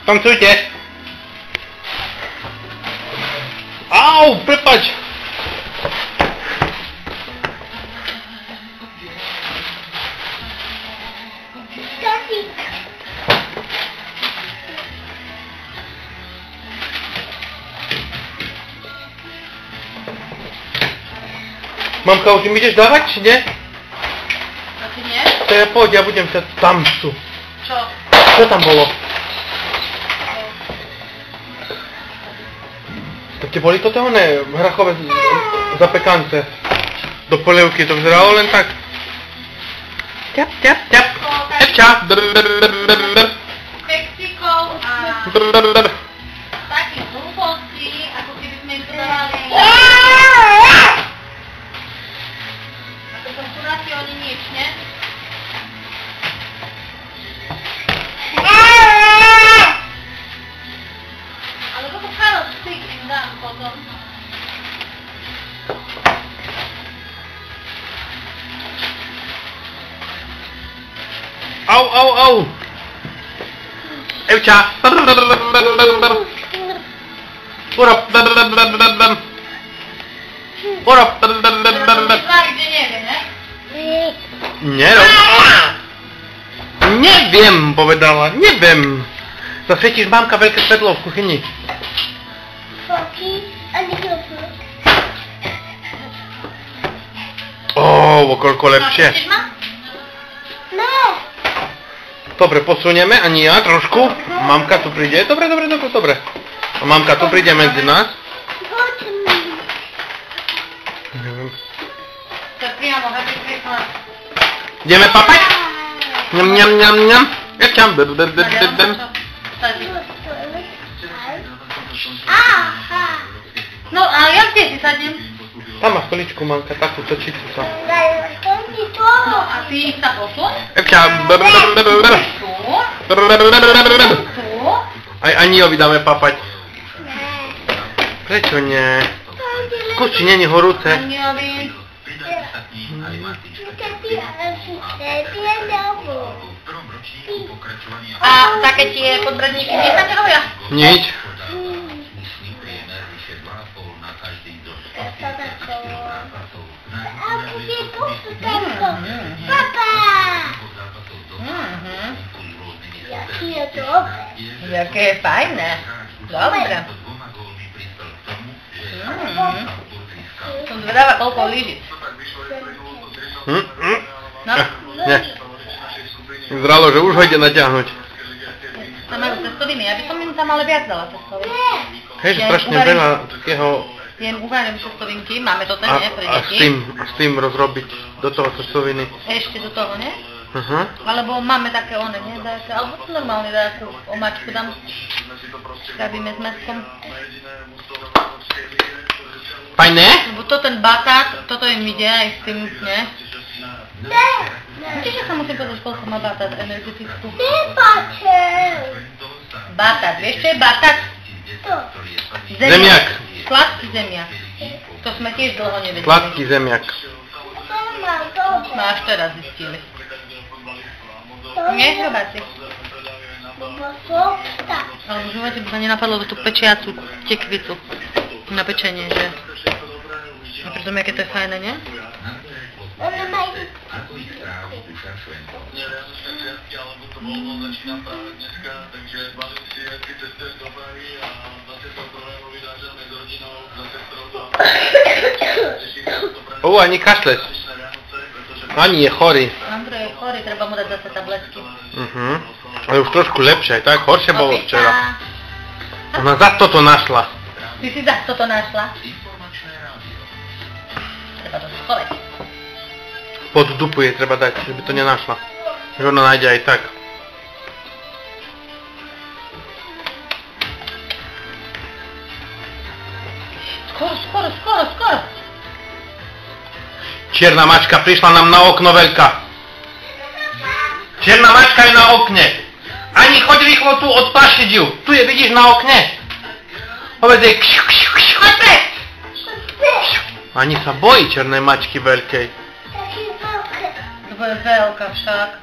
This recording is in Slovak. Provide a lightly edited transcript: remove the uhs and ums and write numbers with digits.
Tancujte. Au, prepáč. Mamka, už im ideš dávať, či nie? Asi nie? To ja poď, ja budem sa tam sú. Čo? Čo tam bolo? To ti boli toto oné hrachové zapekance do polievky, to vyzeralo len tak. Ťap, ťap, ťap. Epča. Keksikov a takých hlúpostí, ako keby sme im to dávali. Ako som chudáci, oni nič, ne? Ale toto Karol styk im dám potom. Au, au, au. Evča. Urob. Urob. Kde nevie, ne? Nerob. Neviem, povedala. Neviem. Zasvietíš, mamka, veľké svetlo v kuchyni. Koľko lepšie. Dobre, posunieme, ani ja trošku. Mamka tu príde. Dobre. A mamka tu príde medzi nás. Neviem. To priamo, happy Christmas. Ideme papať? Ňam. Ečam. No, a ja kde si sadnem? Tam má stoličku, mamka, takú točicu sa. No, a ty sa posun? Ečam. Tu? Aj Aniovi dáme papať. Prečo nie? Skús, či není horúce. Aniovi. A také tie podbradníky, nie sa nehovoria? Nič. Jaké je fajné. Dobre. Som zvedavá, koľko lížiť. No? Nie. Zdralo, že už ho ide natiahnuť. Tam majú cestoviny, ja by som im tam ale viac dala cestoviny. Hej, že strašne veľa takého... Jem uvarím cestovinky, máme to ten, nie, pre deti. A s tým rozrobiť do toho cestoviny. Ešte do toho, nie? Alebo máme také one, nie? Dáte, alebo to normálne dáte omáčku dám. Robíme s mäskom. Fajné? Lebo to ten batát, toto im ide aj s tým, nie? Čiže sa musím povedať, koľko má batát energetickú. Batát, vieš čo je batát? Zemiak. Sladký zemiak. To sme tiež dlho nevedeli. Sladký zemiak. Sme až teraz zistili. Nie, chrobáci. Ale už ma nenapadlo tú pečiacu tekvicu na pečenie, že... A pritom, aké to je fajné, nie? Ani kašleš. Ani je chorý. Andrej je chorý, treba mu dať zase tabletky. Ale už trošku lepšie, aj tak? Horšie bolo včera. Ona za toto našla. Ty si za toto našla? Treba to schovať. Pod dupu jej treba dať, že by to nenašla. Že ona nájde aj tak. Skoro. Čierna mačka prišla nám na okno veľká. Čierna mačka je na okne. Ani choď rýchlo tu odplašiť ju. Tu je, vidíš, na okne. Povedz jej kšiu. Ani sa bojí čiernej mačky veľkej. To bude veľká však.